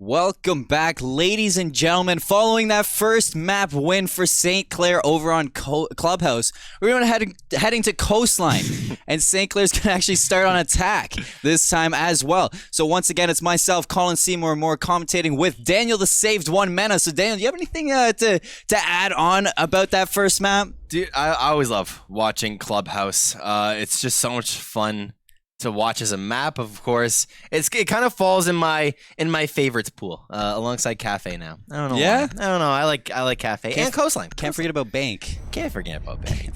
Welcome back, ladies and gentlemen. Following that first map win for St. Clair over on Clubhouse, we're going to heading to Coastline, and St. Clair's going to actually start on attack this time as well. So once again, it's myself, Colin Seymour Moore, commentating with Daniel the Saved One Mena. So Daniel, do you have anything to add on about that first map? Dude, I always love watching Clubhouse. It's just so much fun to watch as a map. Of course, it kind of falls in my favorites pool alongside Cafe now. I don't know. Yeah, why. I don't know. I like Cafe and Coastline. Can't forget about Bank. Can't forget about Bank.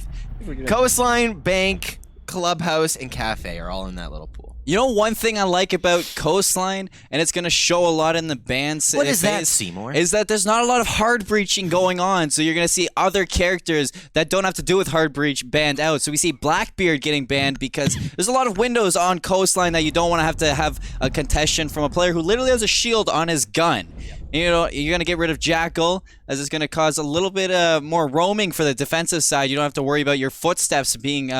Coastline, Bank, Clubhouse, and Cafe are all in that little pool. You know one thing I like about Coastline, and it's going to show a lot in the ban. What is that, Seymour? Is that there's not a lot of hard breaching going on, so you're going to see other characters that don't have to do with hard breach banned out. So we see Blackbeard getting banned because there's a lot of windows on Coastline that you don't want to have a contestation from a player who literally has a shield on his gun. You know, you're going to get rid of Jackal, as it's going to cause a little bit more roaming for the defensive side. You don't have to worry about your footsteps being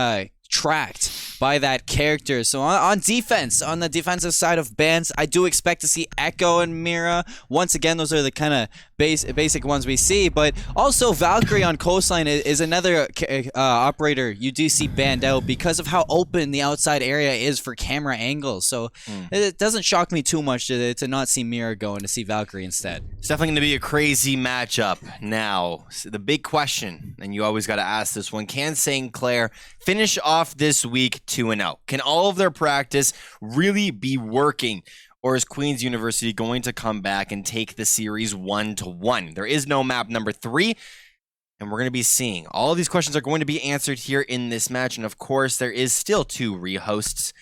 tracked by that character. So on defense, on the defensive side of bans, I do expect to see Echo and Mira. Once again, those are the kind of basic ones we see, but also Valkyrie on Coastline is another operator you do see banned out because of how open the outside area is for camera angles. So it doesn't shock me too much to not see Mira go and to see Valkyrie instead. It's definitely going to be a crazy matchup. Now, the big question, and you always got to ask this one, can St. Clair finish off this week 2-0? Can all of their practice really be working? Or is Queen's University going to come back and take the series 1-1? There is no map number 3, and we're going to be seeing. All of these questions are going to be answered here in this match, and of course, there is still 2 rehosts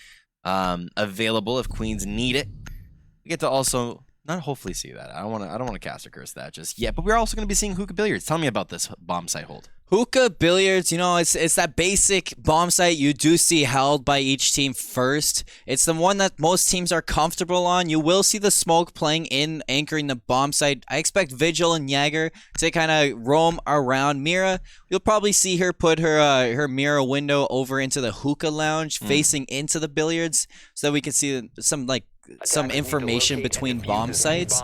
available if Queens need it. We get to also not hopefully see that. I don't want to cast or curse that just yet, but we're also going to be seeing Hookah Billiards. Tell me about this bomb site hold. Hookah Billiards, you know, it's that basic bomb site you do see held by each team first. It's the one that most teams are comfortable on. You will see the smoke playing in, anchoring the bomb site. I expect Vigil and Jaeger to kind of roam around. Mira, you'll probably see her put her Mira window over into the hookah lounge, facing into the billiards, so that we can see some information between bomb sites,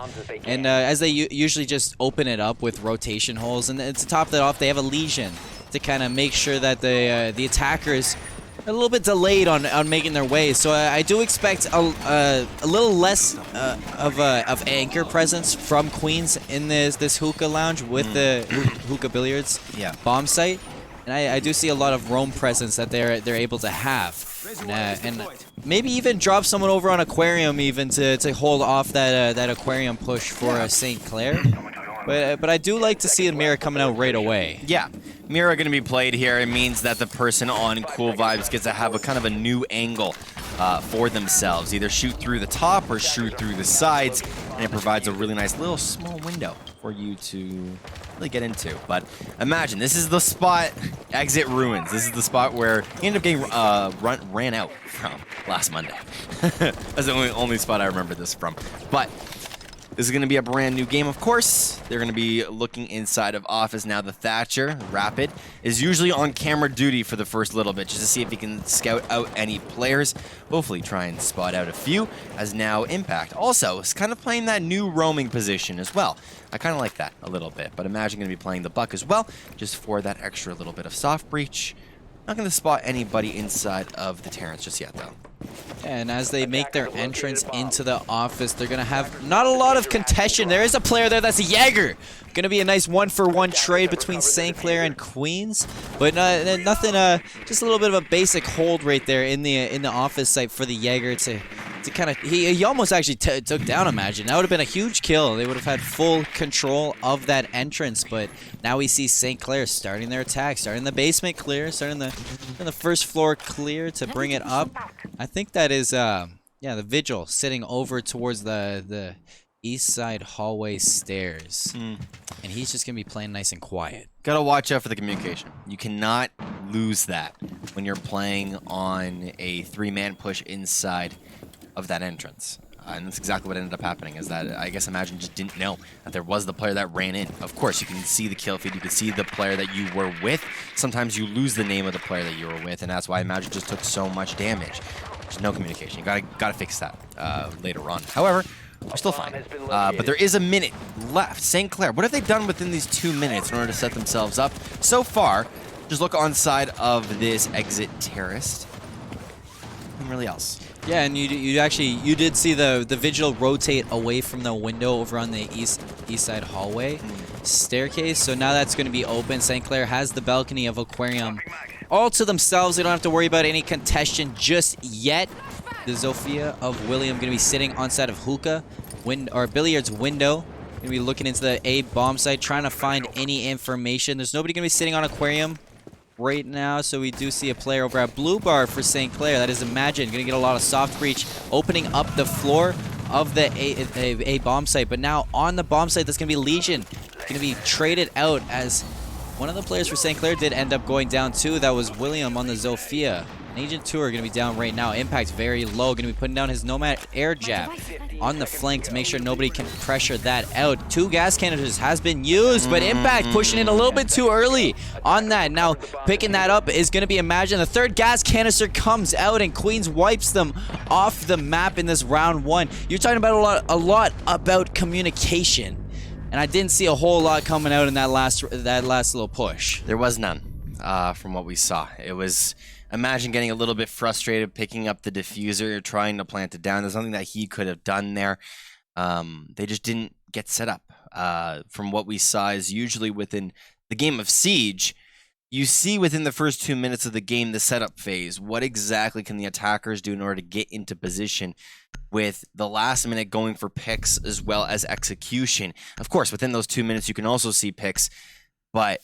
and as they usually just open it up with rotation holes, and to top that off, they have a Legion to kind of make sure that the attackers are a little bit delayed on making their way. So I do expect a little less of anchor presence from Queens in this hookah lounge with the Hookah Billiards bomb site, and I do see a lot of roam presence that they're able to have. And maybe even drop someone over on Aquarium even to hold off that Aquarium push for St. Clair. But I do like to see the Mira coming out right away. Yeah, Mira going to be played here. It means that the person on Cool Vibes gets to have a kind of a new angle for themselves. Either shoot through the top or shoot through the sides, and it provides a really nice little small window for you to really get into. But imagine, this is the spot, Exit Ruins. This is the spot where he ended up getting ran out from last Monday. That's the only spot I remember this from. But this is going to be a brand new game, of course. They're going to be looking inside of office now. The Thatcher, Rapid, is usually on camera duty for the first little bit, just to see if he can scout out any players. Hopefully try and spot out a few, as now Impact also is kind of playing that new roaming position as well. I kind of like that a little bit, but Imagine going to be playing the Buck as well, just for that extra little bit of soft breach. Not going to spot anybody inside of the Terrence just yet, though. And as they make their entrance into the office, they're going to have not a lot of contention. There is a player there, that's a Jaeger. Going to be a nice one-for-one trade between St. Clair and Queens, but nothing. Just a little bit of a basic hold right there in the office site for the Jaeger to kind of. He almost actually took down Imagine. That would have been a huge kill. They would have had full control of that entrance, but now we see St. Clair starting their attack, starting the basement clear, starting the first floor clear to bring it up. I think that is the Vigil sitting over towards the east side hallway stairs, and he's just gonna be playing nice and quiet. Gotta watch out for the communication. You cannot lose that when you're playing on a 3-man push inside of that entrance. And that's exactly what ended up happening, is that I guess Imagine just didn't know that there was the player that ran in. Of course, you can see the kill feed, you can see the player that you were with. Sometimes you lose the name of the player that you were with, and that's why Imagine just took so much damage. There's no communication. You gotta fix that later on. However, We're still fine. But there is a minute left. St. Clair, what have they done within these 2 minutes in order to set themselves up? So far, just look on side of this exit terrace. Nothing really else. Yeah, and you did see the Vigil rotate away from the window over on the east side hallway staircase. So now that's going to be open. St. Clair has the balcony of Aquarium all to themselves. They don't have to worry about any contention just yet. The Zofia of William going to be sitting on side of Hookah or Billiard's window. Going to be looking into the A bomb site, trying to find any information. There's nobody going to be sitting on Aquarium right now, so we do see a player over at Blue Bar for St. Clair. That is Imagine. Going to get a lot of soft breach, opening up the floor of the A bomb site. But now on the bomb site, that's going to be Legion. Going to be traded out as one of the players for St. Clair did end up going down too. That was William on the Zofia. Agent 2 are going to be down right now. Impact very low. Going to be putting down his Nomad air jab on the flank to make sure nobody can pressure that out. 2 gas canisters has been used, but Impact pushing in a little bit too early on that. Now picking that up is going to be Imagine. The 3rd gas canister comes out and Queens wipes them off the map in this round 1. You're talking about a lot about communication, and I didn't see a whole lot coming out in that last little push. There was none from what we saw. It was Imagine getting a little bit frustrated, picking up the diffuser, trying to plant it down. There's nothing that he could have done there. They just didn't get set up. From what we saw is usually within the game of Siege, you see within the first 2 minutes of the game the setup phase. What exactly can the attackers do in order to get into position, with the last minute going for picks as well as execution. Of course, within those 2 minutes you can also see picks, but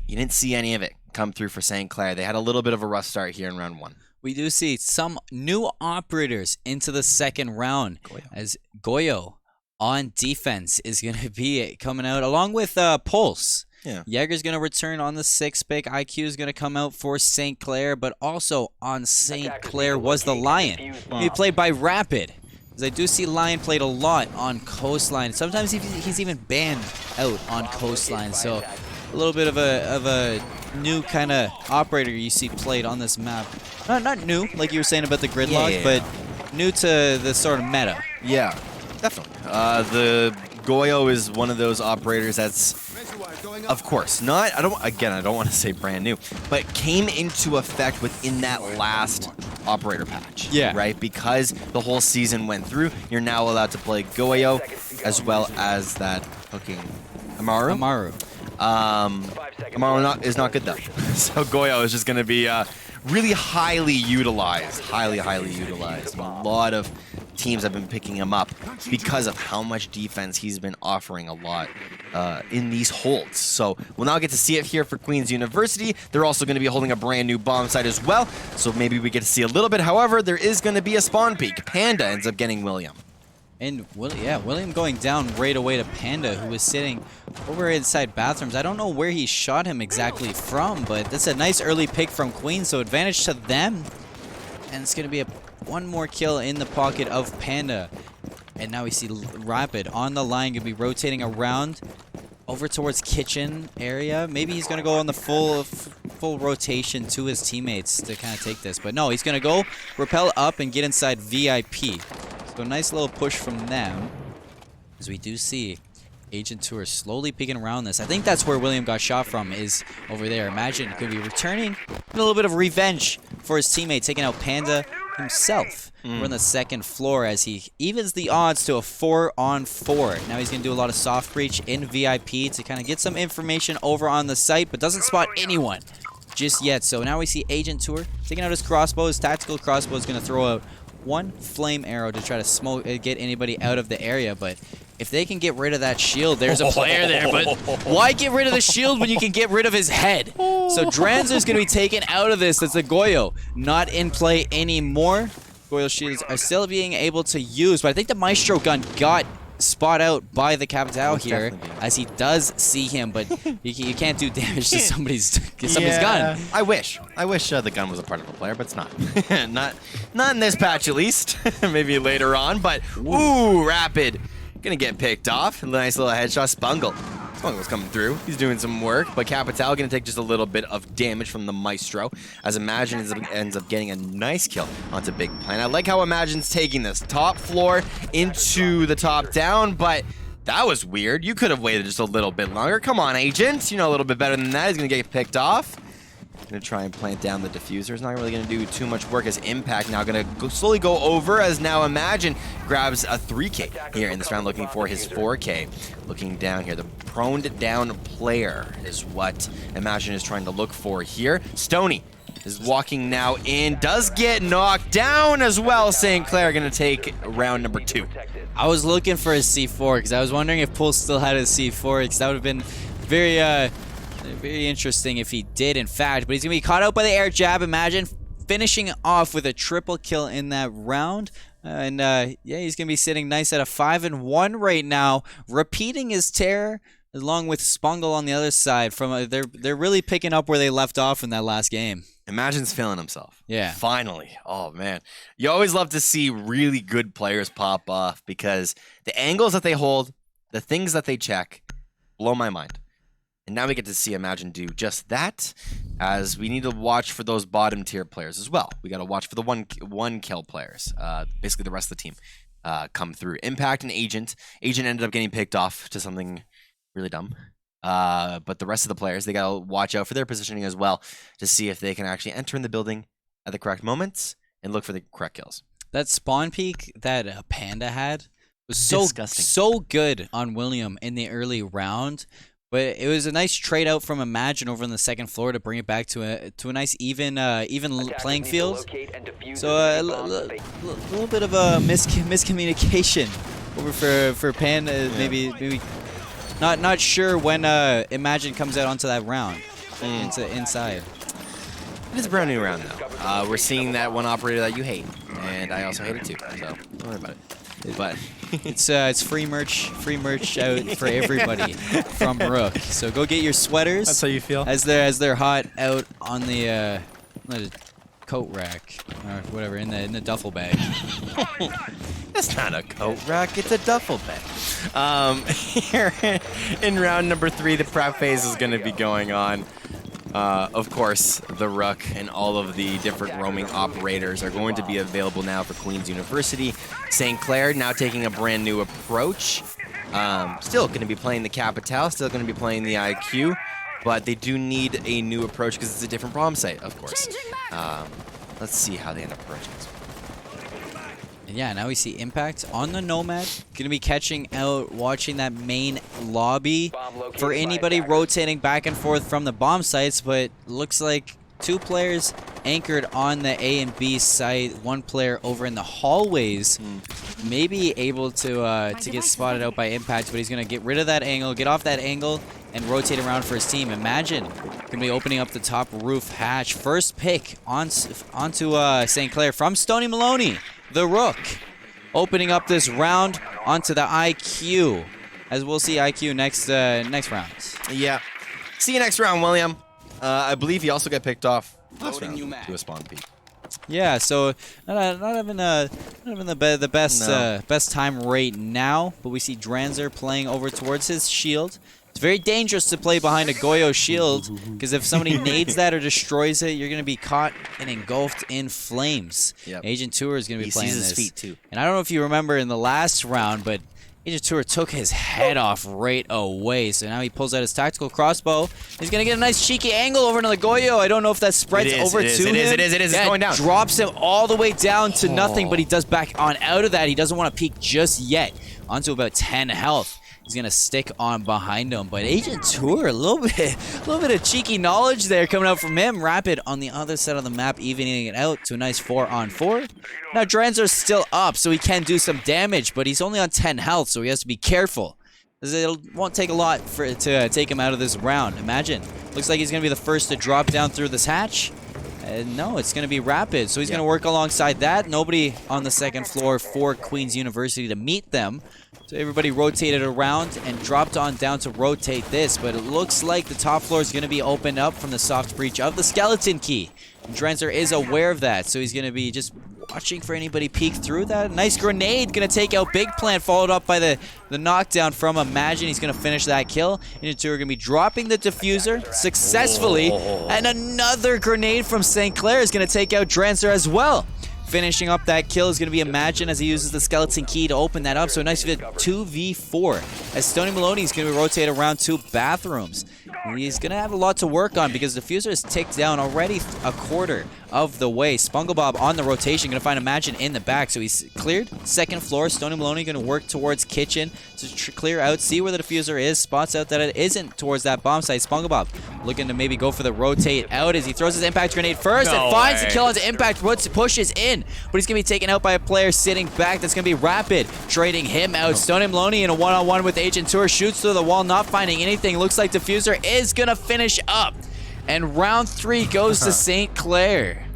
you didn't see any of it come through for St. Clair. They had a little bit of a rough start here in round 1. We do see some new operators into the second round, as Goyo on defense is going to be coming out along with Pulse. Yeah. Jaeger's going to return on the 6 pick. IQ is going to come out for St. Clair, but also on St. Clair was the Lion. He played by Rapid. As I do see Lion played a lot on Coastline. Sometimes he's even banned out on Coastline. So a little bit of a new kind of operator you see played on this map. Not new, like you were saying about the gridlock, but new to the sort of meta. Yeah, definitely. The Goyo is one of those operators that's, of course, I don't want to say brand new, but came into effect within that last operator patch. Yeah. Right? Because the whole season went through, you're now allowed to play Goyo as well as that hooking Amaru. Amaru is not good though. So Goyo is just going to be really highly utilized. Highly utilized. And a lot of teams have been picking him up because of how much defense he's been offering a lot in these holds. So we'll now get to see it here for Queen's University. They're also going to be holding a brand new bomb site as well. So maybe we get to see a little bit. However, there is going to be a spawn peak. Panda ends up getting William. And William going down right away to Panda, who was sitting over inside bathrooms. I don't know where he shot him exactly from, but that's a nice early pick from Queen, so advantage to them. And it's going to be one more kill in the pocket of Panda. And now we see Rapid on the line, going to be rotating around over towards kitchen area. Maybe he's going to go on the full rotation to his teammates to kind of take this. But no, he's going to go rappel up and get inside VIP. So a nice little push from them, as we do see Agent 2 are slowly peeking around this. I think that's where William got shot from, is over there. Imagine could be returning a little bit of revenge for his teammate, taking out Panda himself. We're on the second floor as he evens the odds to a 4-on-4. Now he's going to do a lot of soft breach in VIP to kind of get some information over on the site, but doesn't spot anyone just yet. So now we see Agent Tour taking out his crossbow. His tactical crossbow is going to throw out one flame arrow to try to get anybody out of the area, but if they can get rid of that shield, there's a player there, but why get rid of the shield when you can get rid of his head? So Dranzer's going to be taken out of this. That's a Goyo not in play anymore. Goyo shields are still being able to use, but I think the Maestro gun got spot out by the Capitao here, as he does see him, but you can't do damage to somebody's gun. I wish the gun was a part of a player, but it's not. not in this patch at least. Maybe later on, but ooh, Rapid gonna get picked off. Nice little headshot. Spungle Spunk was coming through. He's doing some work, but Capital going to take just a little bit of damage from the Maestro, as Imagine ends up getting a nice kill onto Big Plan. I like how Imagine's taking this top floor into the top down, but that was weird. You could have waited just a little bit longer. Come on, Agent. You know a little bit better than that. He's going to get picked off. Going to try and plant down the diffuser. It's not really going to do too much work, as Impact now going to slowly go over, as now Imagine grabs a 3K here in this round, looking for his 4K. Looking down here, the proned down player is what Imagine is trying to look for here. Stony is walking now in, does get knocked down as well. St. Clair going to take round number 2. I was looking for a C4 because I was wondering if Pool still had a C4, because that would have been very interesting if he did, in fact. But he's going to be caught out by the air jab. Imagine finishing off with a triple kill in that round. Yeah, he's going to be sitting nice at a 5-1 right now, repeating his terror along with Spungle on the other side. They're really picking up where they left off in that last game. Imagine's feeling himself. Yeah. Finally. Oh, man. You always love to see really good players pop off, because the angles that they hold, the things that they check, blow my mind. And now we get to see Imagine do just that, as we need to watch for those bottom tier players as well. We got to watch for the one kill players, basically the rest of the team, come through. Impact and Agent. Agent ended up getting picked off to something really dumb. But the rest of the players, they got to watch out for their positioning as well, to see if they can actually enter in the building at the correct moments and look for the correct kills. That spawn peek that Panda had was Disgusting. so good on William in the early round. But it was a nice trade out from Imagine over on the second floor to bring it back to a nice even playing field. So a little bit of a miscommunication over for Panda. Yeah. Maybe not sure when Imagine comes out onto that round inside. It is a brand new round though. We're seeing that one operator that you hate, and I also hate it too. So don't worry about it. But it's free merch out for everybody from Rook. So go get your sweaters. That's how you feel? As they're hot out on the coat rack or whatever in the duffel bag. That's not a coat rack, it's a duffel bag. Here in round number 3, the prep phase is going to be going on. Of course, the Rook and all of the different roaming operators are going to be available now for Queen's University. St. Clair now taking a brand new approach. Still going to be playing the Capital, still going to be playing the IQ, but they do need a new approach because it's a different bomb site, of course. Let's see how they end up approaching this. And yeah, now we see Impact on the Nomad. Gonna be catching out, watching that main lobby for anybody rotating back and forth from the bomb sites, but looks like 2 players anchored on the A and B site. 1 player over in the hallways, maybe able to get spotted out by Impact, but he's gonna get rid of that angle, get off that angle, and rotate around for his team. Imagine gonna be opening up the top roof hatch. First pick onto St. Clair from Stony Maloney. The Rook opening up this round onto the IQ, as we'll see IQ next round. Yeah. See you next round, William. I believe he also got picked off last round to a spawn peak. Yeah, so not having the best time right now, but we see Dranzer playing over towards his shield. It's very dangerous to play behind a Goyo shield, because if somebody nades that or destroys it, you're going to be caught and engulfed in flames. Yep. Agent Tour is going to be playing this. He sees his feet too. And I don't know if you remember in the last round, but Agent Tour took his head off right away. So now he pulls out his tactical crossbow. He's going to get a nice cheeky angle over into the Goyo. I don't know if that spreads over to him. It is. It's going down. Drops him all the way down to nothing, but he does back on out of that. He doesn't want to peek just yet. Onto about 10 health. He's gonna stick on behind him, but Agent Tour, a little bit of cheeky knowledge there coming out from him. Rapid on the other side of the map, evening it out to a nice 4-on-4. Now Dranzer's still up, so he can do some damage, but he's only on 10 health, so he has to be careful. It won't take a lot to take him out of this round. Imagine, looks like he's gonna be the first to drop down through this hatch. No, it's going to be Rapid, so he's going to work alongside that. Nobody on the second floor for Queen's University to meet them. So everybody rotated around and dropped on down to rotate this, but it looks like the top floor is going to be opened up from the soft breach of the skeleton key. And Drenzer is aware of that, so he's going to be just watching for anybody peek through that. Nice grenade, gonna take out Big Plant, followed up by the knockdown from Imagine. He's gonna finish that kill. Ninja 2 are gonna be dropping the diffuser successfully, and another grenade from St. Clair is gonna take out Drancer as well. Finishing up that kill is going to be Imagine as he uses the skeleton key to open that up. So a nice 2v4 as Stony Maloney is going to rotate around 2 bathrooms. He's going to have a lot to work on because the diffuser is ticked down already a quarter of the way. Spongebob on the rotation, going to find Imagine in the back. So he's cleared second floor. Stony Maloney going to work towards kitchen to clear out, see where the diffuser is, spots out that it isn't towards that bomb site. Spongebob looking to maybe go for the rotate out as he throws his impact grenade first and finds the kill onto impact, pushes in, but he's going to be taken out by a player sitting back. That's going to be Rapid trading him out. Stony Maloney in a one-on-one with Agent Tour, shoots through the wall, not finding anything. Looks like diffuser is going to finish up. And round 3 goes to St. Clair.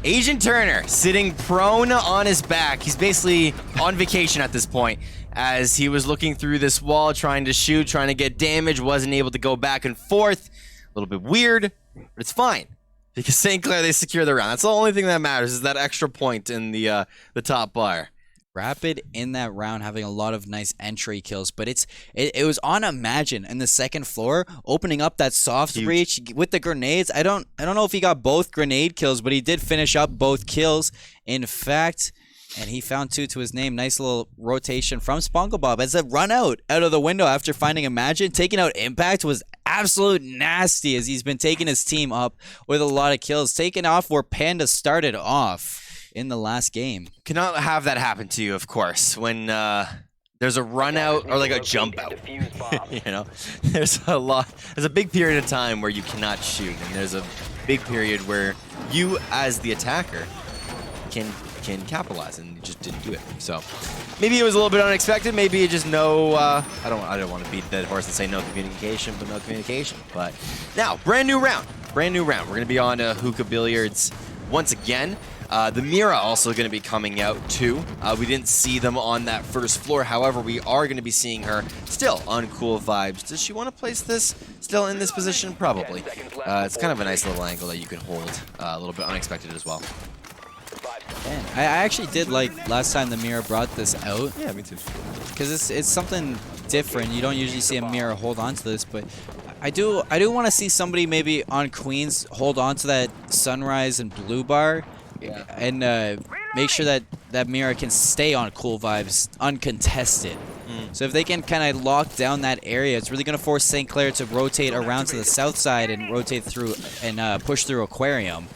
Agent Turner sitting prone on his back. He's basically on vacation at this point as he was looking through this wall, trying to shoot, trying to get damage, wasn't able to go back and forth. A little bit weird, but it's fine. Because St. Clair, they secure the round. That's the only thing that matters is that extra point in the top bar. Rapid in that round having a lot of nice entry kills, but it was on Imagine in the second floor opening up that soft breach with the grenades. I don't know if he got both grenade kills, but he did finish up both kills. In fact, and he found 2 to his name. Nice little rotation from Spongebob as a run out of the window after finding Imagine. Taking out Impact was absolute nasty as he's been taking his team up with a lot of kills. Taking off where Panda started off in the last game. Cannot have that happen to you, of course, when there's a run out or like a jump out. You know, there's a big period of time where you cannot shoot, and there's a big period where you, as the attacker, can capitalize, and you just didn't do it. So maybe it was a little bit unexpected. Maybe you just know. I don't want to beat that horse and say no communication, but no communication. But now, brand new round. We're gonna be on to Hookah Billiards once again. The Mira also going to be coming out too. We didn't see them on that first floor. However, we are going to be seeing her still on Cool Vibes. Does she want to place this still in this position? Probably. It's kind of a nice little angle that you can hold. A little bit unexpected as well. Man, I actually did like last time the Mira brought this out. Yeah, me too. Because it's something different. You don't usually see a Mira hold on to this, but I do want to see somebody maybe on Queens hold on to that Sunrise and Blue Bar. Yeah. And make sure that Mira can stay on Cool Vibes uncontested. So if they can kind of lock down that area, it's really going to force St. Clair to rotate around to the south side and rotate through and push through Aquarium.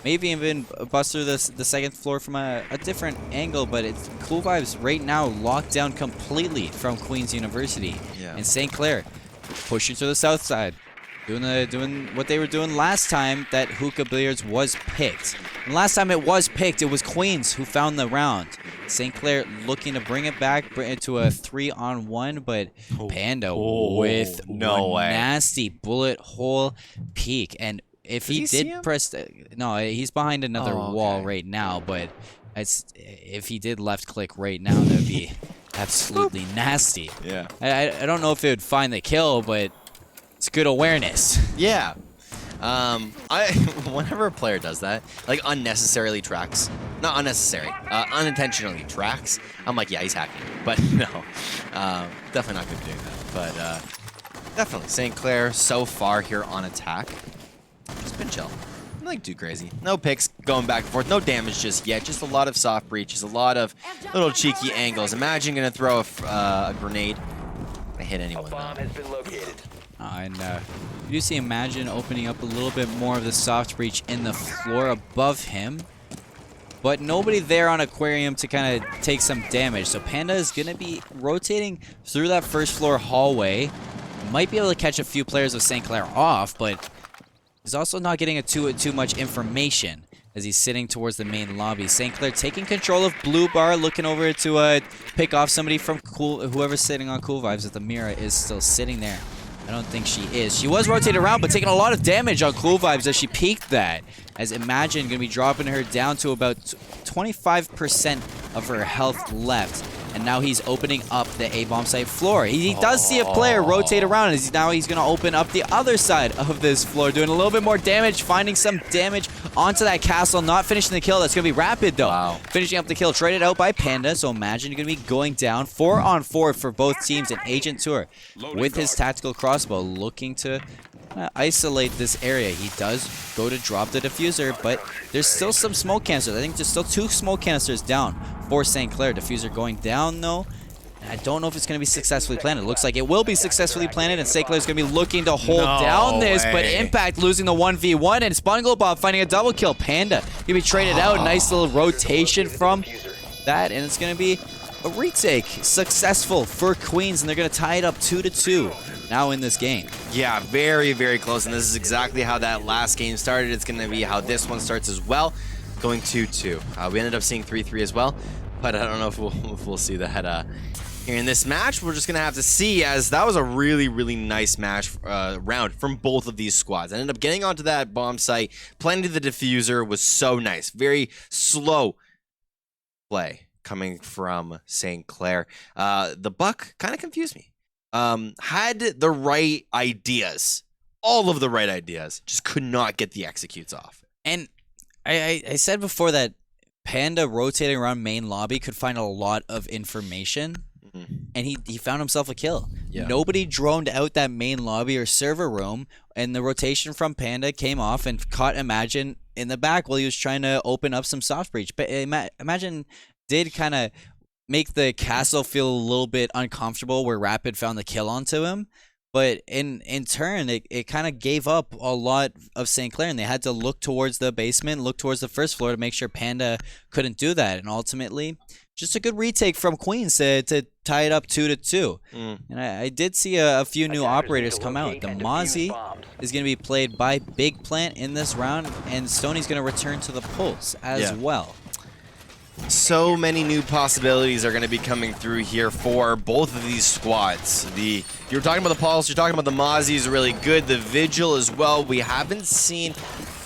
Maybe even bust through the second floor from a different angle, but it's Cool Vibes right now locked down completely from Queen's University. Yeah. And St. Clair pushing to the south side. Doing what they were doing last time that Hookah Billiards was picked. And last time it was picked, it was Queens who found the round. St. Clair looking to bring it back into a 3-on-1, but Panda with nasty bullet hole peek. And if he did press, no, he's behind another wall right now. But if he did left click right now, that would be absolutely nasty. Yeah. I don't know if it would find the kill, but it's good awareness. Yeah. Whenever a player does that, like unnecessarily tracks, not unnecessary, unintentionally tracks, I'm like, yeah, he's hacking. But no, definitely not good doing that. But definitely, St. Clair so far here on attack, just been chill. Nothing too crazy. No picks going back and forth. No damage just yet. Just a lot of soft breaches, a lot of little cheeky angles. Imagine gonna throw a grenade. I hit anyone. Bomb has been located. And you do see Imagine opening up a little bit more of the soft breach in the floor above him. But nobody there on Aquarium to kind of take some damage. So Panda is going to be rotating through that first floor hallway. Might be able to catch a few players of St. Clair off, but he's also not getting too much information as he's sitting towards the main lobby. St. Clair taking control of Blue Bar, looking over to pick off somebody from whoever's sitting on Cool Vibes. If the Mira is still sitting there. I don't think she is. She was rotated around, but taking a lot of damage on Cool Vibes as she peeked that. As Imagine going to be dropping her down to about 25% of her health left. and now he's opening up the A bomb site floor. He does see a player rotate around, and now he's going to open up the other side of this floor, doing a little bit more damage, finding some damage onto that castle, not finishing the kill. That's going to be Rapid, though. Wow. Finishing up the kill, traded out by Panda, so Imagine you're going to be going down 4-on-4 for both teams, and Agent Tour with his tactical crossbow looking to isolate this area. He does go to drop the diffuser, but there's still some smoke canisters. I think there's still 2 smoke canisters down for St. Clair. Diffuser going down, though. I don't know if it's going to be successfully planted. It looks like it will be successfully planted, and St. Clair's going to be looking to hold down this, but Impact losing the 1v1, and SpongoBob finding a double kill. Panda going to be traded out. Nice little rotation from that, and it's going to be a retake. Successful for Queens, and they're going to tie it up 2-2 now in this game. Yeah, very, very close, and this is exactly how that last game started. It's going to be how this one starts as well, going 2-2. We ended up seeing 3-3 as well, but I don't know if we'll see that here in this match. We're just going to have to see, as that was a really, really nice match round from both of these squads. I ended up getting onto that bomb site. Planting the diffuser was so nice. Very slow play coming from St. Clair. The Buck kind of confused me. Had the right ideas, all of the right ideas, just could not get the executes off. And I said before that Panda rotating around main lobby could find a lot of information, and he found himself a kill. Yeah. Nobody droned out that main lobby or server room, and the rotation from Panda came off and caught Imagine in the back while he was trying to open up some soft breach. But Imagine did kind of make the castle feel a little bit uncomfortable where Rapid found the kill onto him. But in turn, it kind of gave up a lot of St. Clair, and they had to look towards the basement, look towards the first floor to make sure Panda couldn't do that. And ultimately, just a good retake from Queens to tie it up 2-2. And I did see a few new operators come out. The Mozzie is going to be played by Big Plant in this round, and Stoney's going to return to the Pulse as well. So many new possibilities are going to be coming through here for both of these squads. You're talking about the Pulse, you're talking about the Mozzie is really good. The Vigil as well. We haven't seen,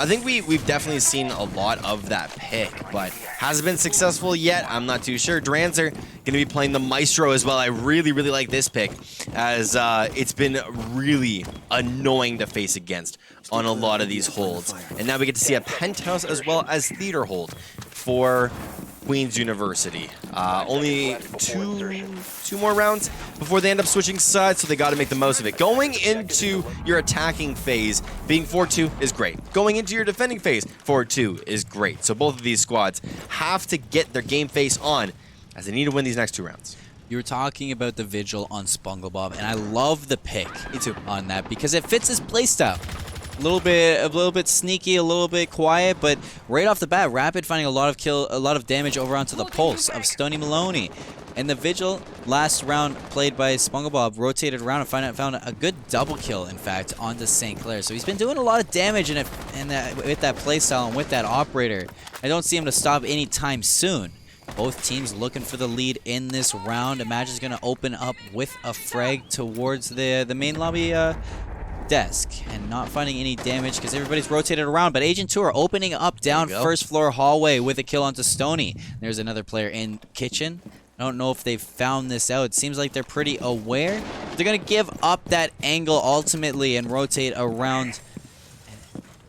I think we've definitely seen a lot of that pick, but has it been successful yet? I'm not too sure. Dranzer going to be playing the Maestro as well. I really, really like this pick, as it's been really annoying to face against on a lot of these holds. And now we get to see a Penthouse as well as Theater hold for Queen's University. Only two more rounds before they end up switching sides, so they got to make the most of it. Going into your attacking phase, being 4-2 is great. Going into your defending phase, 4-2 is great. So both of these squads have to get their game face on, as they need to win these next 2 rounds. You were talking about the Vigil on SpongoBob, and I love the pick on that because it fits his playstyle. A little bit sneaky, a little bit quiet, but right off the bat, Rapid finding a lot of damage over onto the Pulse of Stony Maloney. And the Vigil, last round played by SpongoBob, rotated around and found a good double kill, in fact, onto St. Clair. So he's been doing a lot of damage with that playstyle and with that operator. I don't see him to stop anytime soon. Both teams looking for the lead in this round. Imagine's going to open up with a frag towards the main lobby desk, and not finding any damage because everybody's rotated around. But Agent 2 are opening up down first floor hallway with a kill onto Stony. There's another player in kitchen. I don't know if they've found this out. It seems like they're pretty aware. They're going to give up that angle ultimately and rotate around.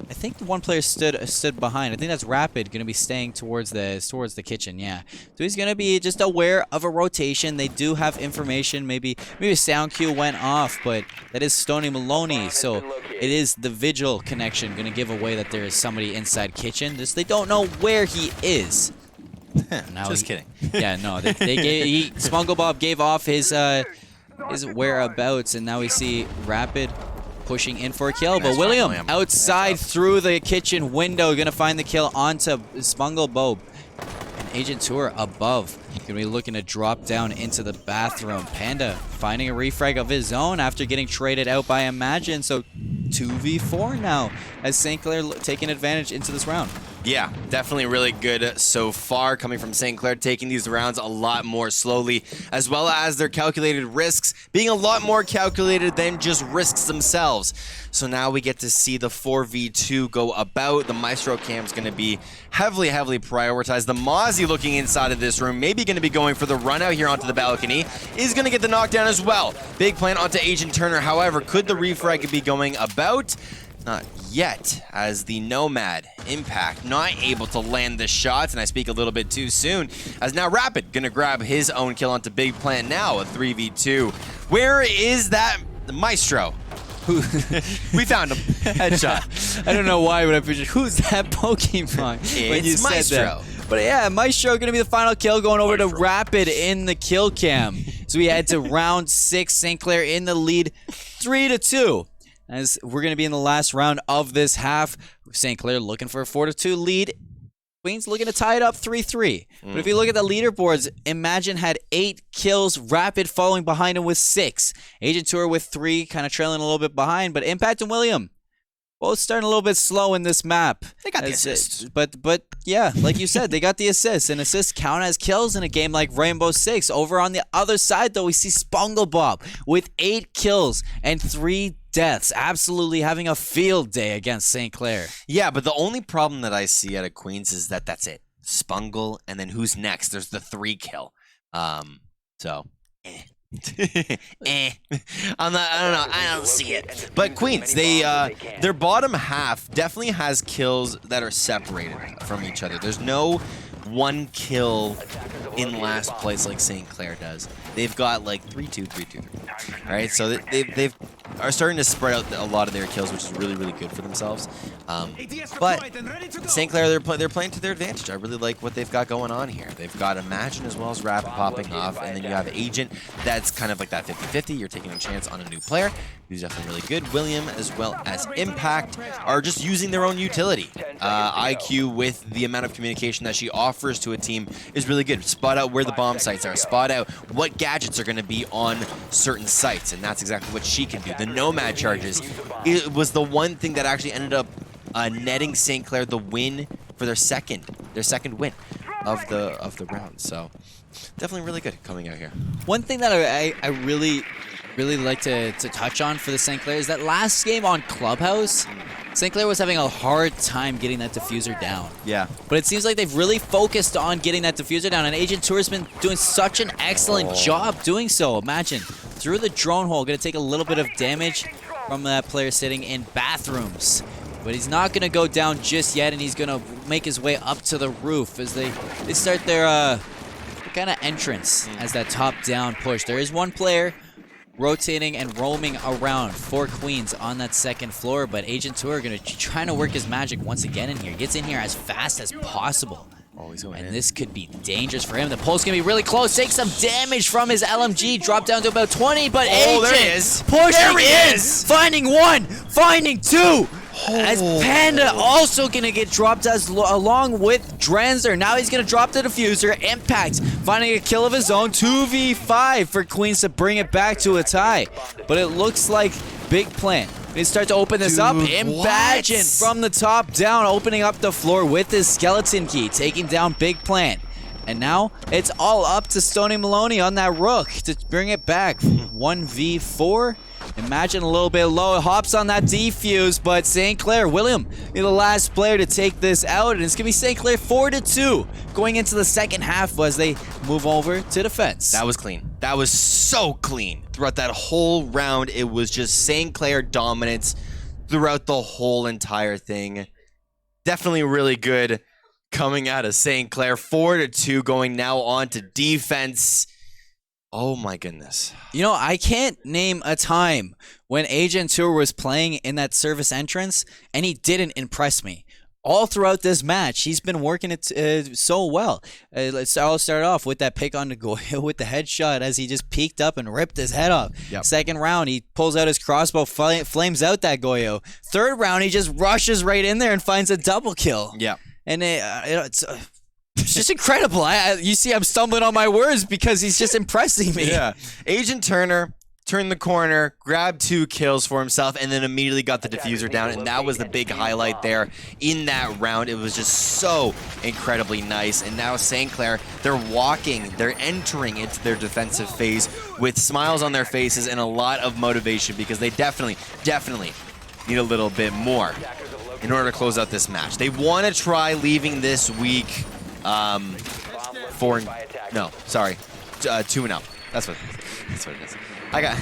I think the one player stood behind. I think that's Rapid, going to be staying towards the kitchen. Yeah, so he's going to be just aware of a rotation. They do have information. Maybe a sound cue went off, but that is Stony Maloney. So it is the Vigil connection going to give away that there is somebody inside kitchen. Just they don't know where he is. Just kidding. Yeah, no. SpongoBob gave off his whereabouts, and now we see Rapid pushing in for a kill, but William outside through the kitchen window, gonna find the kill onto SpongoBob. And Agent Tour above, gonna be looking to drop down into the bathroom. Panda finding a refrag of his own after getting traded out by Imagine, so 2v4 now as St. Clair taking advantage into this round. Yeah, definitely really good so far coming from St. Clair, taking these rounds a lot more slowly, as well as their calculated risks being a lot more calculated than just risks themselves. So now we get to see the 4v2 go about. The Maestro cam's going to be heavily prioritized. The Mozzie looking inside of this room, maybe going to be going for the run out here onto the balcony, is going to get the knockdown as well. Big plan onto Agent Turner. However, could the refrag be going about? Not yet, as the Nomad Impact not able to land the shots, and I speak a little bit too soon, as now Rapid gonna grab his own kill onto Big Plant now, a 3v2. Where is that Maestro? Who we found him. Headshot. I don't know why, but I pictured, who's that Pokemon? It's Maestro. But yeah, Maestro gonna be the final kill, going over to Rapid in the kill cam. So we head to round 6, St. Clair in the lead, 3-2. As we're going to be in the last round of this half. St. Clair looking for a 4-2 lead. Queens looking to tie it up 3-3. But if you look at the leaderboards, Imagine had 8 kills, Rapid following behind him with 6. Agent Tour with 3, kind of trailing a little bit behind. But Impact and William, both starting a little bit slow in this map. They got the assists. But yeah, like you said, they got the assists. And assists count as kills in a game like Rainbow Six. Over on the other side, though, we see Spunglebob with 8 kills and 3 deaths. Absolutely having a field day against St. Clair. Yeah, but the only problem that I see out of Queens is that that's it. Spungle, and then who's next? There's the 3 kill. So... I don't know. I don't see it. But Queens, their bottom half definitely has kills that are separated from each other. There's no 1 kill in last place like St. Clair does. They've got like 3-2, 3-2, 3-2. All right, so they've are starting to spread out a lot of their kills, which is really good for themselves. But St. Clair, they're playing to their advantage. I really like what they've got going on here. They've got Imagine as well as Rapid popping off, and then you have Agent. That's kind of like that 50-50. You're taking a chance on a new player who's definitely really good. William as well as Impact are just using their own utility. IQ, with the amount of communication that she offers to a team, is really good. Spot out where the bomb sites are. Spot out what gadgets are going to be on certain sites, and that's exactly what she can do. The Nomad charges, it was the one thing that actually ended up netting St. Clair the win for their second win of the round. So definitely really good coming out here. One thing that I really like to touch on for the St. Clair is that last game on Clubhouse, St. Clair was having a hard time getting that diffuser down. Yeah. But it seems like they've really focused on getting that diffuser down, and Agent Tour's been doing such an excellent job doing so. Imagine, through the drone hole, going to take a little bit of damage from that player sitting in bathrooms. But he's not going to go down just yet, and he's going to make his way up to the roof as they start their kind of entrance as that top-down push. There is one player rotating and roaming around for Queens on that second floor, but Agent Tour going to trying to work his magic once again in here. He gets in here as fast as possible. And this could be dangerous for him. The pulse going to be really close. Take some damage from his LMG. Drop down to about 20, but Agent there he is. Pushing in. Finding 1. Finding 2. As Panda also going to get dropped along with Dranzer. Now he's going to drop the diffuser. Impact finding a kill of his own. 2v5 for Queens to bring it back to a tie. But it looks like Big Plan. They start to open this up. Imagine from the top down, opening up the floor with his skeleton key, taking down Big Plan. And now it's all up to Stoney Maloney on that rook to bring it back. 1v4. Imagine a little bit low. Hops on that defuse, but St. Clair, William, you're the last player to take this out, and it's going to be St. Clair 4-2 going into the second half as they move over to defense. That was clean. That was so clean. Throughout that whole round, it was just St. Clair dominance throughout the whole entire thing. Definitely really good coming out of St. Clair. 4-2 going now on to defense. Oh my goodness. You know, I can't name a time when Agent Tour was playing in that service entrance and he didn't impress me. All throughout this match, he's been working it so well. I'll start off with that pick on the Goyo with the headshot as he just peeked up and ripped his head off. Yep. Second round, he pulls out his crossbow, flames out that Goyo. Third round, he just rushes right in there and finds a double kill. Yeah. And it's just incredible. You see, I'm stumbling on my words because he's just impressing me. Yeah. Agent Turner, turned the corner, grabbed 2 kills for himself, and then immediately got the diffuser down, and that was the big highlight there in that round. It was just so incredibly nice, and now St. Clair, they're entering into their defensive phase with smiles on their faces and a lot of motivation because they definitely need a little bit more in order to close out this match. They want to try leaving this week 2-0. That's what it is. I got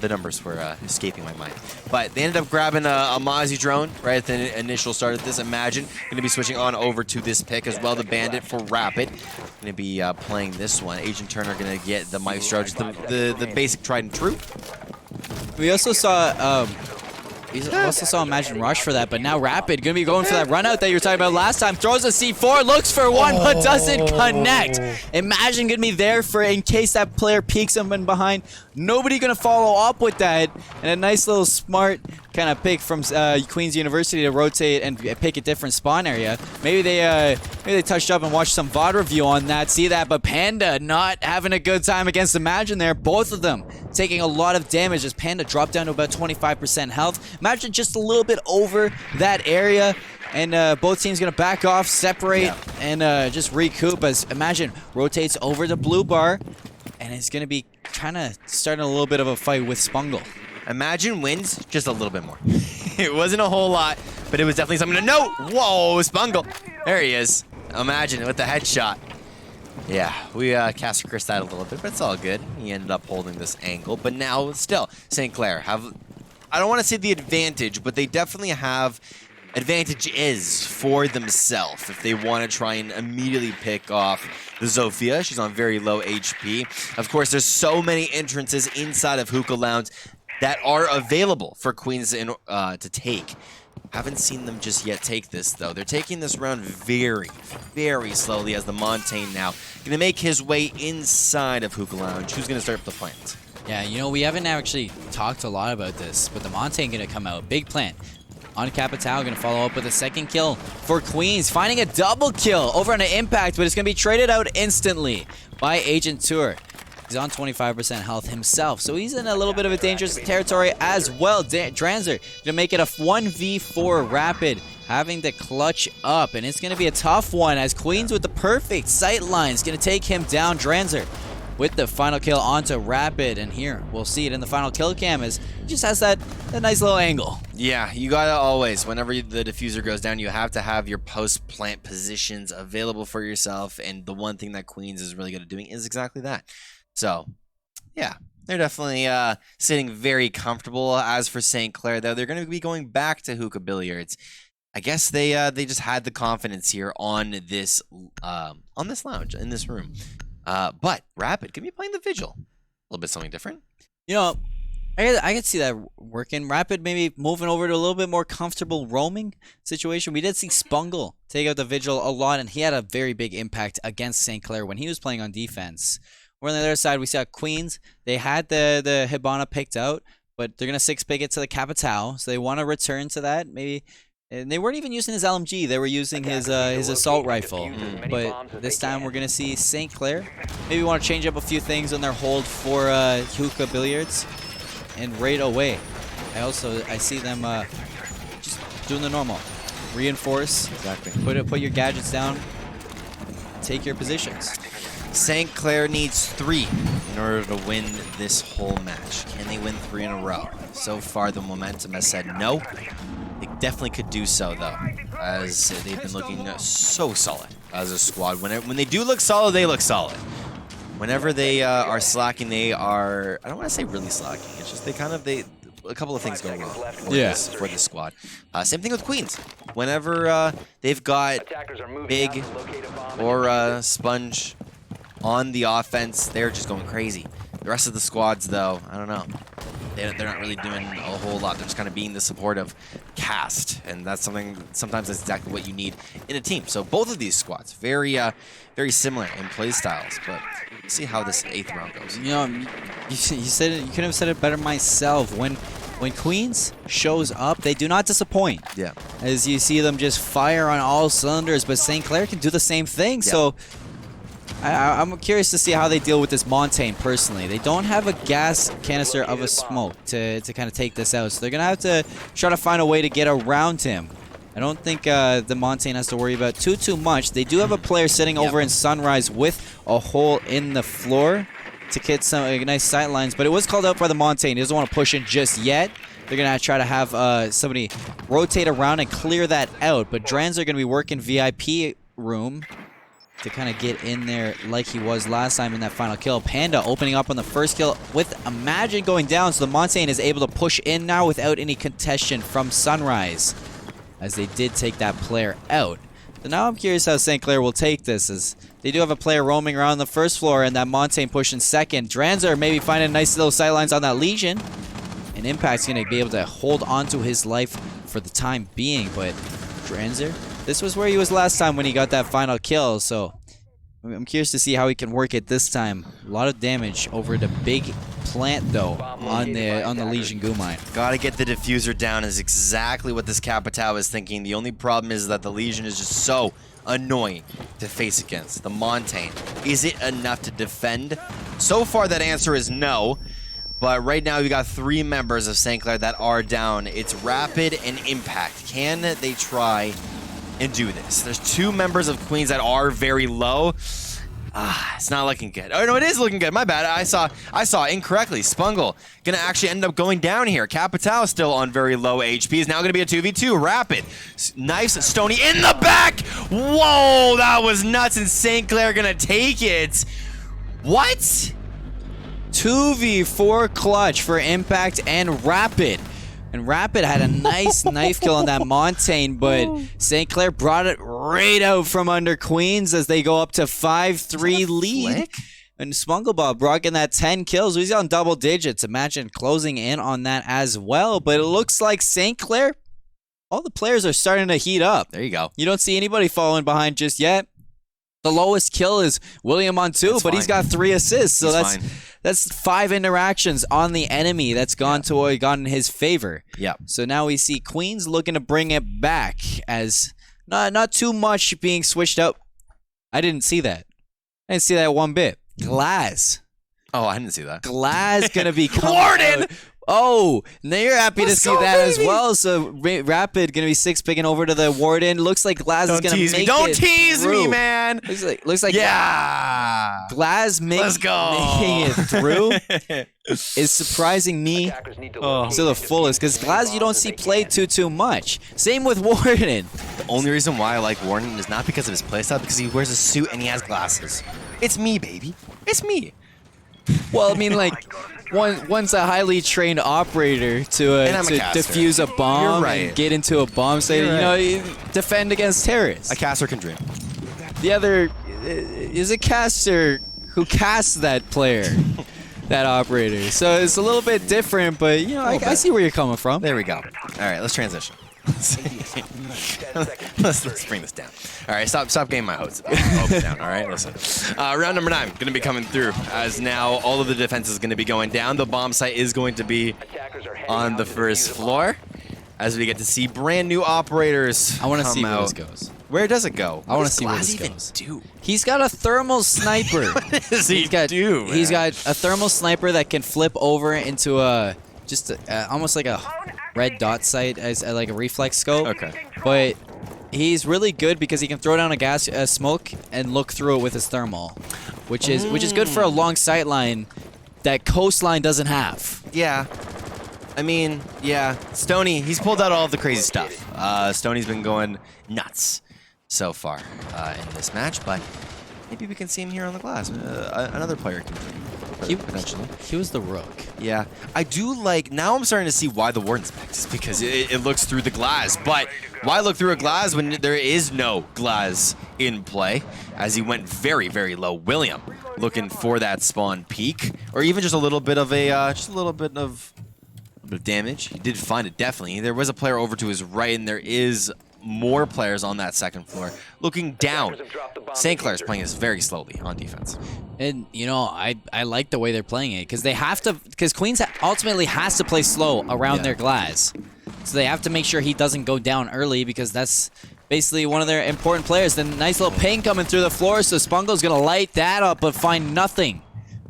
the numbers were escaping my mind, but they ended up grabbing a Mozzie drone right at the initial start of this. Imagine going to be switching on over to this pick as well. The Bandit for Rapid going to be playing this one. Agent Turner going to get the Maestro, just the basic tried and true. We also saw Imagine Rush for that, but now Rapid gonna be going for that run out that you were talking about last time. Throws a C4, looks for one, but doesn't connect. Imagine gonna be there for in case that player peeks him in behind. Nobody gonna follow up with that, and a nice little smart kind of pick from Queen's University to rotate and pick a different spawn area. Maybe they touched up and watched some VOD review on that, see that, but Panda not having a good time against Imagine there. Both of them taking a lot of damage as Panda dropped down to about 25% health. Imagine just a little bit over that area, and both teams gonna back off, separate, and just recoup as Imagine rotates over the blue bar, and it's gonna be kind of starting a little bit of a fight with Spungle. Imagine wins just a little bit more. It wasn't a whole lot, but it was definitely something to note. Whoa, Spungle. There he is. Imagine with the headshot. Yeah, we cast Chris that a little bit, but it's all good. He ended up holding this angle, but now still, St. Clair have, I don't want to say the advantage, but they definitely have advantages for themselves if they want to try and immediately pick off the Zofia. She's on very low HP. Of course, there's so many entrances inside of Hookah Lounge that are available for Queens to take. Haven't seen them just yet take this, though. They're taking this round very, very slowly as the Montaigne now going to make his way inside of Hookah Lounge. Who's going to start up the plant? Yeah, you know, we haven't actually talked a lot about this, but the Montaigne going to come out. Big plant. On Capital, going to follow up with a second kill for Queens. Finding a double kill over on an impact, but it's going to be traded out instantly by Agent Tour. He's on 25% health himself, so he's in a little bit of a dangerous territory as well. Dranzer going to make it a 1v4 Rapid, having to clutch up, and it's going to be a tough one as Queens with the perfect sight line is going to take him down. Dranzer with the final kill onto Rapid, and here we'll see it in the final kill cam as he just has that nice little angle. Yeah, you gotta always, whenever the diffuser goes down, you have to have your post-plant positions available for yourself, and the one thing that Queens is really good at doing is exactly that. So, yeah, they're definitely sitting very comfortable. As for St. Clair, though, they're going to be going back to Hookah Billiards. I guess they just had the confidence here on this lounge, in this room. But Rapid can be playing the Vigil. A little bit something different. You know, I could see that working. Rapid maybe moving over to a little bit more comfortable roaming situation. We did see Spungle take out the Vigil a lot, and he had a very big impact against St. Clair when he was playing on defense. We're on the other side, we saw Queens. They had the Hibana picked out, but they're going to 6-pick it to the Capital, so they want to return to that. Maybe, and they weren't even using his LMG. They were using his assault rifle. But this time we're going to see St. Clair. Maybe want to change up a few things on their hold for Hookah Billiards. And right away, I see them just doing the normal. Reinforce. Exactly. Put your gadgets down. Take your positions. St. Clair needs 3 in order to win this whole match. Can they win 3 in a row? So far, the momentum has said no. They definitely could do so, though, as they've been looking so solid as a squad. When they do look solid, they look solid. Whenever they are slacking, they are, I don't want to say really slacking. It's just a couple of things going wrong for this squad. Same thing with Queens. Whenever they've got Big or Sponge on the offense, they're just going crazy. The rest of the squads, though, I don't know. They're not really doing a whole lot. They're just kind of being the supportive cast, and that's something. Sometimes that's exactly what you need in a team. So both of these squads, very similar in play styles. But we'll see how this 8th round goes. You know, you said it. You couldn't have said it better myself. When Queens shows up, they do not disappoint. Yeah. As you see them just fire on all cylinders, but St. Clair can do the same thing. Yeah. So I'm curious to see how they deal with this Montaigne personally. They don't have a gas canister of a smoke to kind of take this out, so they're going to have to try to find a way to get around him. I don't think the Montaigne has to worry about too much. They do have a player sitting over in Sunrise with a hole in the floor to get some nice sight lines, but it was called out by the Montaigne. He doesn't want to push in just yet. They're going to try to have somebody rotate around and clear that out, but Drans are going to be working VIP room to kind of get in there like he was last time in that final kill. Panda opening up on the first kill with Imagine going down, so the Montaigne is able to push in now without any contention from Sunrise, as they did take that player out. So now I'm curious how St. Clair will take this, as they do have a player roaming around the first floor and that Montaigne pushing second. Dranzer maybe finding nice little sightlines on that Legion, and Impact's going to be able to hold on to his life for the time being, but Dranzer, this was where he was last time when he got that final kill, so I'm curious to see how he can work it this time. A lot of damage over the big plant, though, on the Legion goo mine. Gotta get the diffuser down is exactly what this Capitao is thinking. The only problem is that the Legion is just so annoying to face against. The Montaigne, is it enough to defend? So far, that answer is no. But right now, we got 3 members of St. Clair that are down. It's Rapid and Impact. Can they try and do this? There's 2 members of Queens that are very low. It's not looking good. Oh, no, it is looking good. My bad. I saw incorrectly. Spungle gonna actually end up going down here. Capitao still on very low HP. Is now gonna be a 2v2. Rapid. Nice. Stony in the back. Whoa, that was nuts. And St. Clair gonna take it. What? 2v4 clutch for Impact and Rapid. And Rapid had a nice knife kill on that Montaigne, but St. Clair brought it right out from under Queens as they go up to 5-3 lead. Flick? And Spunglebob rocking that 10 kills. He's on double digits. Imagine closing in on that as well. But it looks like St. Clair, all the players are starting to heat up. There you go. You don't see anybody falling behind just yet. The lowest kill is William on 2, but he's got 3 assists. So that's 5 interactions on the enemy that's gone in his favor. Yeah. So now we see Queens looking to bring it back as not too much being switched up. I didn't see that. I didn't see that one bit. Glass. Oh, I didn't see that. Glass gonna be coming Warden! out. Oh, now you're happy to see that as baby! well. So Rapid gonna be 6-picking over to the Warden. Looks like Glass is gonna make it. Don't tease through. me, man. Looks like yeah. Glass Let's go. making it through is surprising me to the fullest, because Glass you don't see played too much. Same with Warden. The only reason why I like Warden is not because of his playstyle, because he wears a suit and he has glasses. It's me, baby. It's me. Well, I mean, like, one's a highly trained operator to defuse a bomb and get into a bomb site. You defend against terrorists. A caster can dream. The other is a caster who casts that player, that operator. So it's a little bit different, but I see where you're coming from. There we go. All right, let's transition. let's bring this down. All right, stop getting my hopes down. All right, listen. Round number 9 going to be coming through, as now all of the defense is going to be going down. The bomb site is going to be on the first floor, as we get to see brand new operators. I want to see out. where this goes. Where does it go? I want to see where this goes. He's got a thermal sniper. What does he do? He's got a thermal sniper that can flip over into almost like a red dot sight, as like a reflex scope. Okay. But he's really good because he can throw down a smoke and look through it with his thermal, which is good for a long sight line that Coastline doesn't have. Yeah. I mean, yeah. Stony, he's pulled out all of the crazy stuff. Stony's been going nuts so far in this match, but maybe we can see him here on the glass. Another player can potentially. He was the rook. Yeah. I do like, now I'm starting to see why the Warden's picked, is because it looks through the glass. But why look through a glass when there is no glass in play? As he went very, very low. William looking for that spawn peak, or even just a little bit of damage. He did find it, definitely. There was a player over to his right, and there is more players on that second floor. Looking down, St. Clair's playing this very slowly on defense. And, I like the way they're playing it, because Queens ultimately has to play slow around their glass. So they have to make sure he doesn't go down early, because that's basically one of their important players. Then nice little ping coming through the floor, so Spungle's going to light that up, but find nothing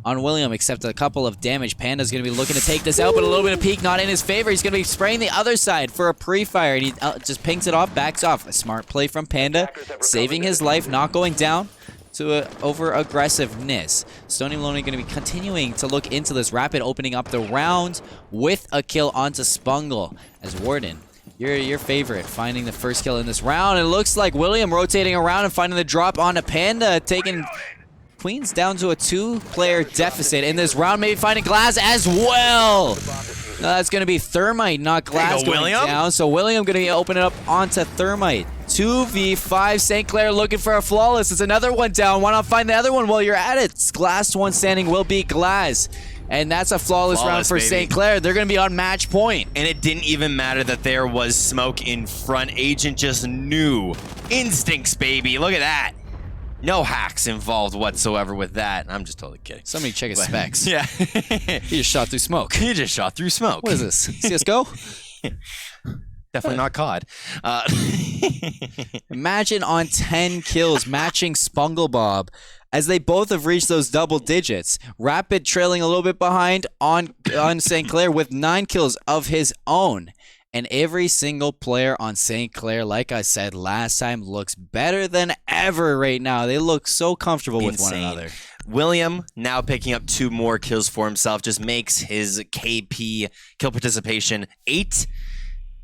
on William except a couple of damage. Panda's going to be looking to take this out, but a little bit of peek not in his favor. He's going to be spraying the other side for a pre-fire, and he just pings it off, backs off. A smart play from Panda, saving his life, not going down to over-aggressiveness. Stony Maloney going to be continuing to look into this. Rapid opening up the round with a kill onto Spungle as Warden. Your favorite, finding the first kill in this round. It looks like William rotating around and finding the drop onto Panda, taking Queens down to a 2-player deficit in this round. Maybe finding Glass as well. That's going to be Thermite, not Glass going down. So William going to open it up onto Thermite. 2v5, St. Clair looking for a flawless. It's another one down. Why not find the other one while you're at it? Glass one standing will beat Glass. And that's a flawless round for St. Clair. They're going to be on match point. And it didn't even matter that there was smoke in front. Agent just knew. Instincts, baby. Look at that. No hacks involved whatsoever with that. I'm just totally kidding. Somebody check his specs. Yeah. He just shot through smoke. He just shot through smoke. What is this? CSGO? Definitely not COD. Imagine on 10 kills matching Spungle Bob as they both have reached those double digits. Rapid trailing a little bit behind on St. Clair with 9 kills of his own. And every single player on St. Clair, like I said last time, looks better than ever right now. They look so comfortable with one another. William now picking up 2 more kills for himself just makes his KP kill participation 8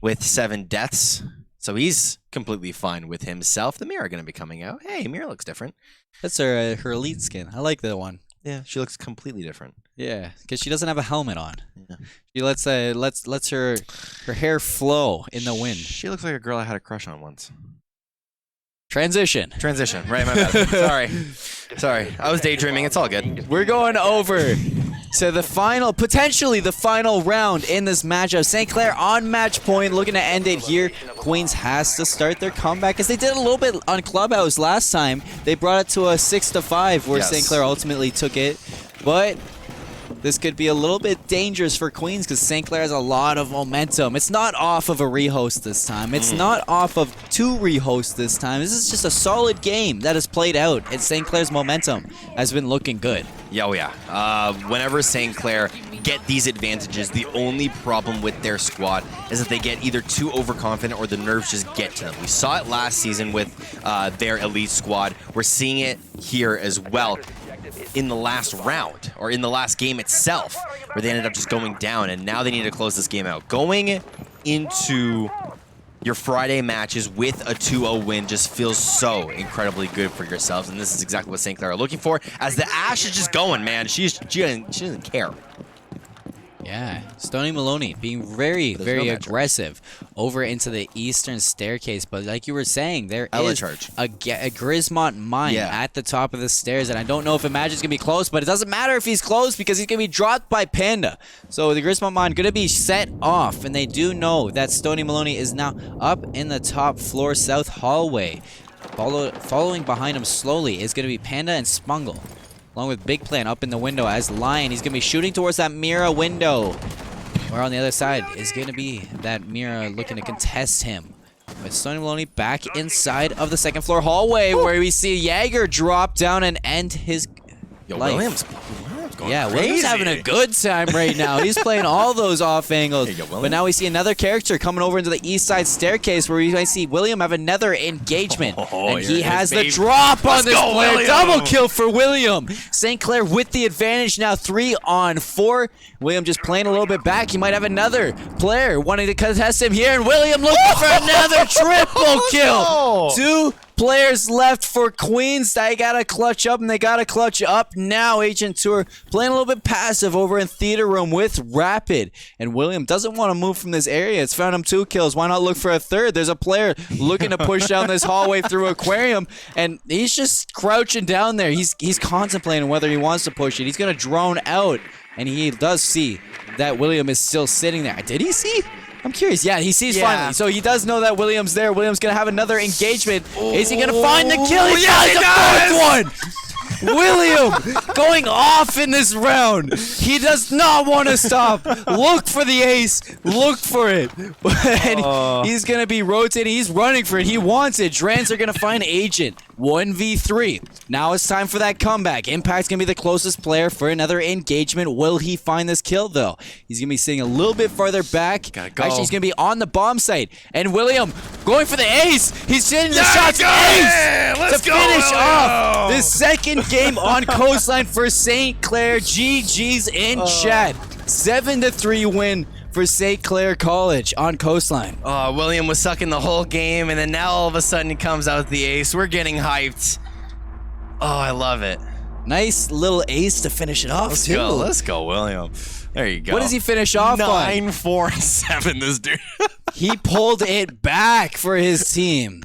with 7 deaths. So he's completely fine with himself. The Mira going to be coming out. Hey, Mira looks different. That's her elite skin. I like that one. Yeah, she looks completely different. Yeah, because she doesn't have a helmet on. Yeah. She lets her hair flow in the wind. She looks like a girl I had a crush on once. Transition. Right, my bad. Sorry. I was daydreaming. It's all good. We're going over to the final, potentially the final round in this matchup. St. Clair on match point, looking to end it here. Queens has to start their comeback, as they did a little bit on Clubhouse last time. They brought it to a 6-5, where St. Clair ultimately took it. But this could be a little bit dangerous for Queens because St. Clair has a lot of momentum. It's not off of a rehost this time. It's not off of 2 rehosts this time. This is just a solid game that has played out, and St. Clair's momentum has been looking good. Yeah. Whenever St. Clair get these advantages, the only problem with their squad is that they get either too overconfident or the nerves just get to them. We saw it last season with their elite squad. We're seeing it here as well in the last round, or in the last game itself, where they ended up just going down, and now they need to close this game out. Going into your Friday matches with a 2-0 win just feels so incredibly good for yourselves, and this is exactly what St. Clair are looking for, as the Ash is just going, man. She doesn't care. Yeah, Stony Maloney being very, very aggressive over into the eastern staircase. But like you were saying, there is a Grismont mine at the top of the stairs. And I don't know if Imagine's going to be close, but it doesn't matter if he's close because he's going to be dropped by Panda. So the Grismont mine going to be set off. And they do know that Stony Maloney is now up in the top floor south hallway. Following behind him slowly is going to be Panda and Spungle, along with Big Plan up in the window as Lion. He's going to be shooting towards that Mira window. Where on the other side is going to be that Mira looking to contest him. With Stony Maloney back inside of the second floor hallway, where we see Jaeger drop down and end his life. Williams going crazy. Williams having a good time right now. He's playing all those off angles. But now we see another character coming over into the east side staircase, where we might see William have another engagement. And he has the drop on this player. William. Double kill for William. St. Clair with the advantage now, 3-on-4. William just playing a little bit back. He might have another player wanting to contest him here. And William looking for another triple kill. 2 players left for Queens. They gotta clutch up, and they gotta clutch up now. Agent Tour playing a little bit passive over in Theater Room with Rapid. And William doesn't want to move from this area. It's found him 2 kills. Why not look for a third? There's a player looking to push down this hallway through Aquarium, and he's just crouching down there. He's contemplating whether he wants to push it. He's gonna drone out, and he does see that William is still sitting there. Did he see? I'm curious. Yeah, he sees finally. So he does know that William's there. William's going to have another engagement. Is he going to find the kill? He finds the fourth one! William going off in this round. He does not want to stop. Look for the ace. Look for it. And he's going to be rotating. He's running for it. He wants it. Drans are going to find Agent. 1v3. Now it's time for that comeback. Impact's going to be the closest player for another engagement. Will he find this kill, though? He's going to be sitting a little bit farther back. Gotta go. Actually, he's going to be on the bomb site. And William going for the ace. He's hitting the shots. Go, Ace let's to go, finish William. off the second game on Coastline for St. Clair. GG's in chat. 7-3 win for St. Clair College on Coastline. Oh, William was sucking the whole game, and then now all of a sudden he comes out with the ace. We're getting hyped. Oh, I love it. Nice little ace to finish it off, too. Let's go, William. There you go. What does he finish off on? 9-4-7, this dude. He pulled it back for his team.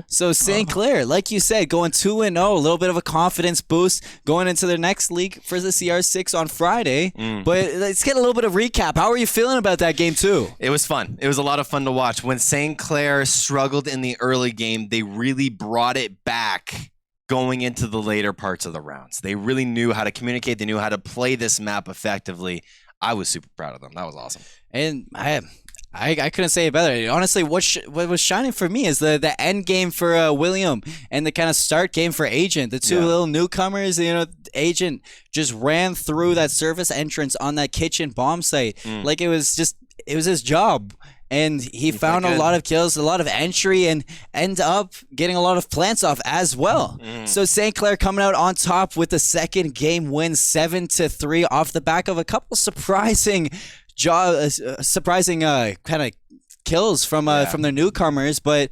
So St. Clair, like you said, going 2-0, a little bit of a confidence boost going into their next league for the CR6 on Friday. But let's get a little bit of recap. How are you feeling about that game too? It was fun. It was a lot of fun to watch. When St. Clair struggled in the early game, they really brought it back going into the later parts of the rounds. They really knew how to communicate. They knew how to play this map effectively. I was super proud of them. That was awesome. And I couldn't say it better. Honestly, what was shining for me is the end game for William and the kind of start game for Agent. The two little newcomers, Agent just ran through that surface entrance on that kitchen bomb site. Like it was his job. And he found a lot of kills, a lot of entry, and end up getting a lot of plants off as well. So St. Clair coming out on top with the second game win, 7-3, off the back of a couple surprising kind of kills from their newcomers. But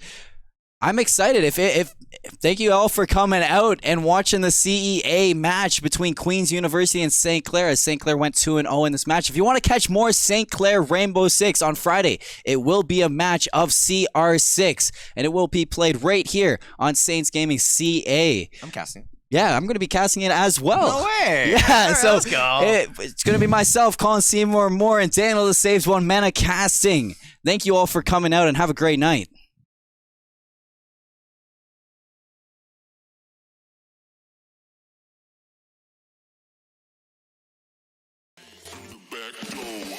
I'm excited. If thank you all for coming out and watching the CEA match between Queen's University and St. Clair, as St. Clair went 2-0 in this match. If you want to catch more St. Clair Rainbow Six on Friday, it will be a match of CR6, and it will be played right here on Saints Gaming CA. I'm casting. Yeah, I'm going to be casting it as well. No way. Yeah, right, so let's go. It's going to be myself, Colin Seymour Moore, and Daniel the Saves One Mana casting. Thank you all for coming out, and have a great night. Back door.